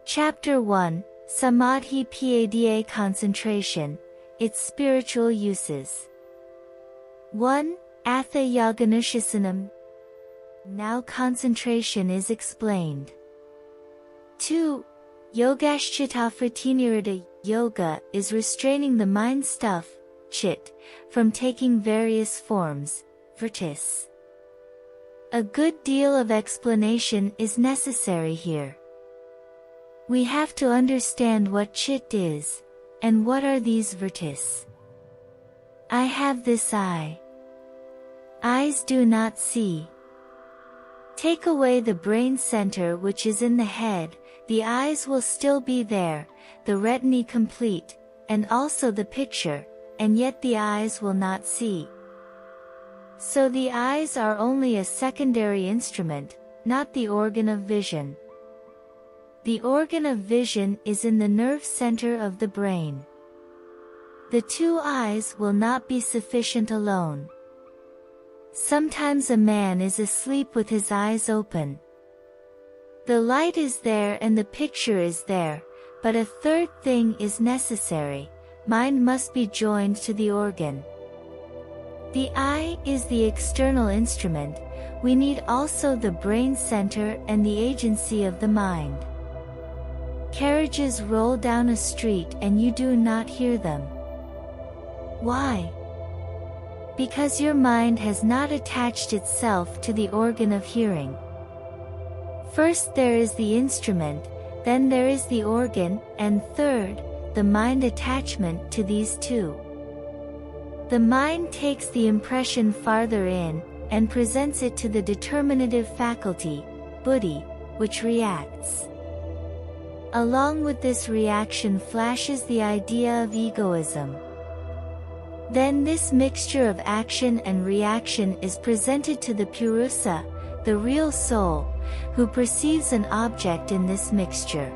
Chapter 1, Samadhi Pada Concentration, Its Spiritual Uses. 1. Atha Yaganushasanam. Now concentration is explained. 2. Yogashchittafritinirita. Yoga is restraining the mind stuff, chit, from taking various forms, vritis. A good deal of explanation is necessary here. We have to understand what chit is, and what are these vritis. I have this eye. Eyes do not see. Take away the brain center which is in the head, the eyes will still be there, the retina complete, and also the picture, and yet the eyes will not see. So the eyes are only a secondary instrument, not the organ of vision. The organ of vision is in the nerve center of the brain. The two eyes will not be sufficient alone. Sometimes a man is asleep with his eyes open. The light is there and the picture is there, but a third thing is necessary: mind must be joined to the organ. The eye is the external instrument, we need also the brain center and the agency of the mind. Carriages roll down a street and you do not hear them. Why? Because your mind has not attached itself to the organ of hearing. First there is the instrument, then there is the organ, and third, the mind attachment to these two. The mind takes the impression farther in, and presents it to the determinative faculty, buddhi, which reacts. Along with this reaction flashes the idea of egoism. Then this mixture of action and reaction is presented to the Purusa, the real soul, who perceives an object in this mixture.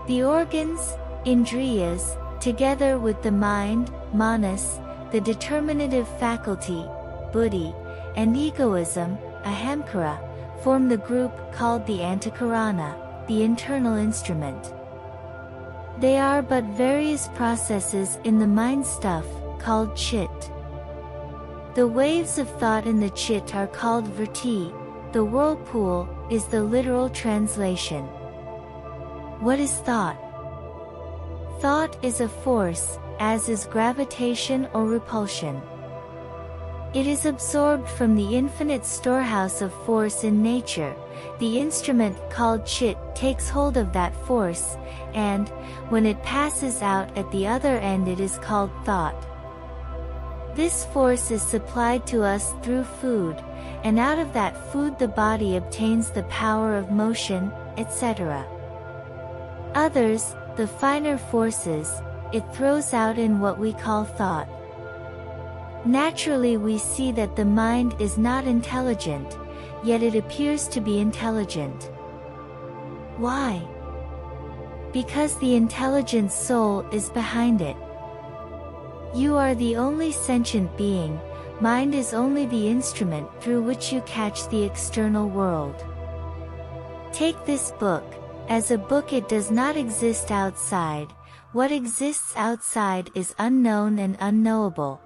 The organs, indriyas, together with the mind, manas, the determinative faculty, buddhi, and egoism, ahamkara, form the group called the antakarana, the internal instrument. They are but various processes in the mind stuff, called chit. The waves of thought in the chit are called vritti. The whirlpool is the literal translation. What is thought? Thought is a force, as is gravitation or repulsion. It is absorbed from the infinite storehouse of force in nature. The instrument called chit takes hold of that force, and, when it passes out at the other end, it is called thought. This force is supplied to us through food, and out of that food the body obtains the power of motion, etc. Others, the finer forces, it throws out in what we call thought. Naturally we see that the mind is not intelligent, yet it appears to be intelligent. Why? Because the intelligent soul is behind it. You are the only sentient being, mind is only the instrument through which you catch the external world. Take this book, as a book it does not exist outside, what exists outside is unknown and unknowable.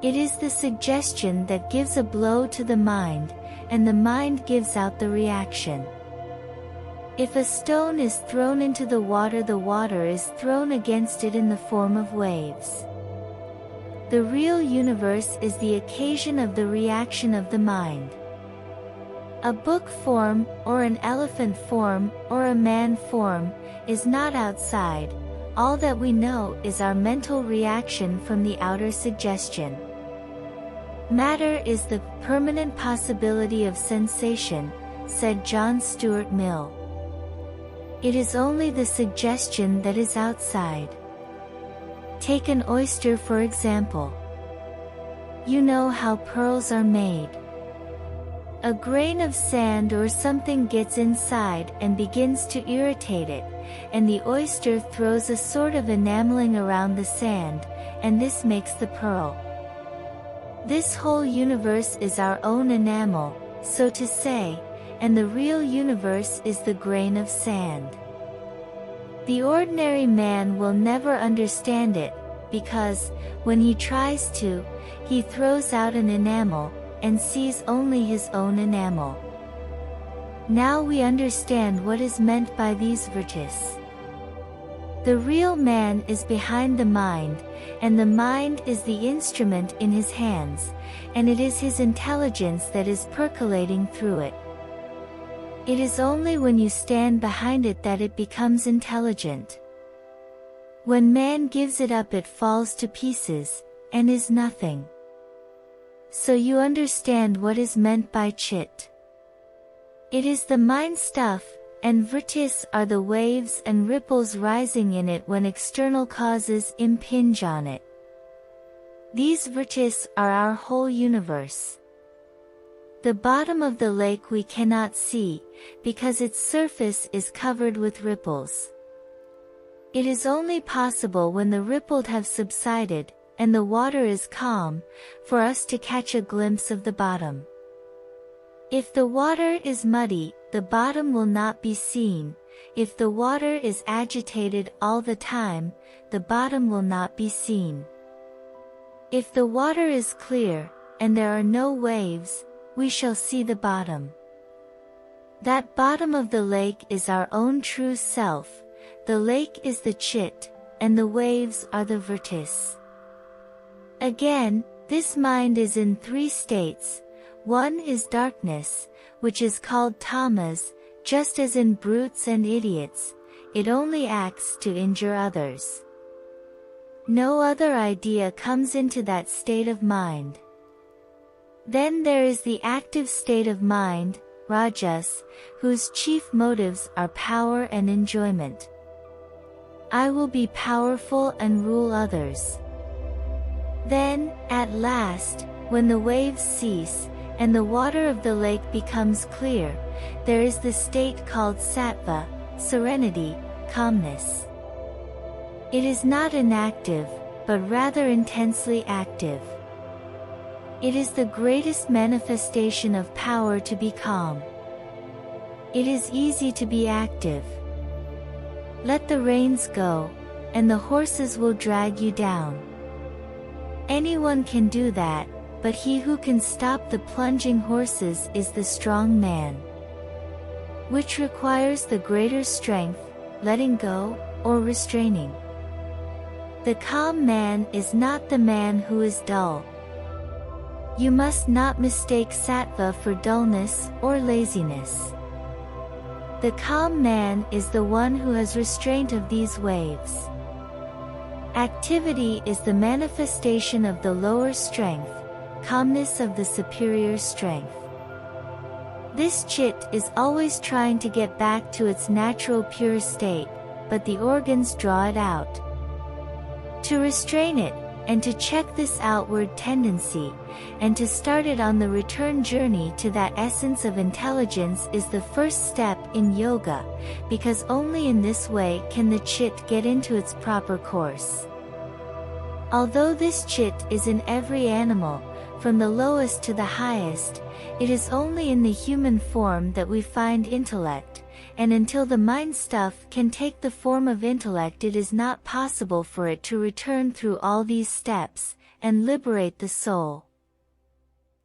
It is the suggestion that gives a blow to the mind, and the mind gives out the reaction. If a stone is thrown into the water is thrown against it in the form of waves. The real universe is the occasion of the reaction of the mind. A book form, or an elephant form, or a man form, is not outside. All that we know is our mental reaction from the outer suggestion. Matter is the permanent possibility of sensation, said John Stuart Mill. It is only the suggestion that is outside. Take an oyster for example. You know how pearls are made. A grain of sand or something gets inside and begins to irritate it, and the oyster throws a sort of enameling around the sand, and this makes the pearl. This whole universe is our own enamel, so to say, and the real universe is the grain of sand. The ordinary man will never understand it, because, when he tries to, he throws out an enamel, and sees only his own enamel. Now we understand what is meant by these vrittis. The real man is behind the mind, and the mind is the instrument in his hands, and it is his intelligence that is percolating through it. It is only when you stand behind it that it becomes intelligent. When man gives it up, it falls to pieces, and is nothing. So you understand what is meant by chit. It is the mind stuff, and vrittis are the waves and ripples rising in it when external causes impinge on it. These vrittis are our whole universe. The bottom of the lake we cannot see, because its surface is covered with ripples. It is only possible when the ripples have subsided, and the water is calm, for us to catch a glimpse of the bottom. If the water is muddy, the bottom will not be seen. If the water is agitated all the time, the bottom will not be seen. If the water is clear, and there are no waves, we shall see the bottom. That bottom of the lake is our own true self. The lake is the chit, and the waves are the vrittis. Again, this mind is in three states. One is darkness, which is called tamas, just as in brutes and idiots, it only acts to injure others. No other idea comes into that state of mind. Then there is the active state of mind, rajas, whose chief motives are power and enjoyment. I will be powerful and rule others. Then, at last, when the waves cease, and the water of the lake becomes clear, there is the state called sattva, serenity, calmness. It is not inactive, but rather intensely active. It is the greatest manifestation of power to be calm. It is easy to be active. Let the reins go, and the horses will drag you down. Anyone can do that, but he who can stop the plunging horses is the strong man. Which requires the greater strength, letting go, or restraining. The calm man is not the man who is dull. You must not mistake sattva for dullness or laziness. The calm man is the one who has restraint of these waves. Activity is the manifestation of the lower strength, calmness of the superior strength. This chit is always trying to get back to its natural pure state, but the organs draw it out. To restrain it, and to check this outward tendency, and to start it on the return journey to that essence of intelligence is the first step in yoga, because only in this way can the chit get into its proper course. Although this chit is in every animal, from the lowest to the highest, it is only in the human form that we find intellect, and until the mind stuff can take the form of intellect, it is not possible for it to return through all these steps, and liberate the soul.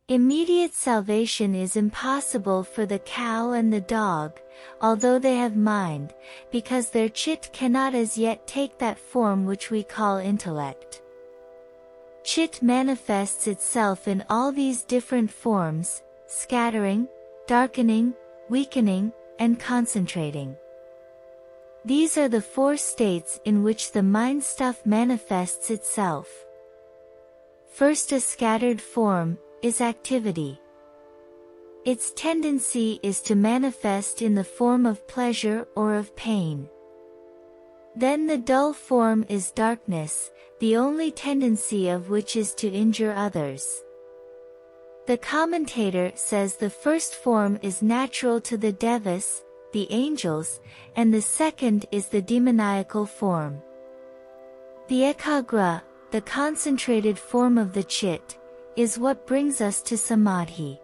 Immediate salvation is impossible for the cow and the dog, although they have mind, because their chit cannot as yet take that form which we call intellect. Chit manifests itself in all these different forms, scattering, darkening, weakening, and concentrating. These are the four states in which the mind stuff manifests itself. First, a scattered form is activity. Its tendency is to manifest in the form of pleasure or of pain. Then the dull form is darkness, the only tendency of which is to injure others. The commentator says the first form is natural to the devas, the angels, and the second is the demoniacal form. The ekagra, the concentrated form of the chit, is what brings us to samadhi.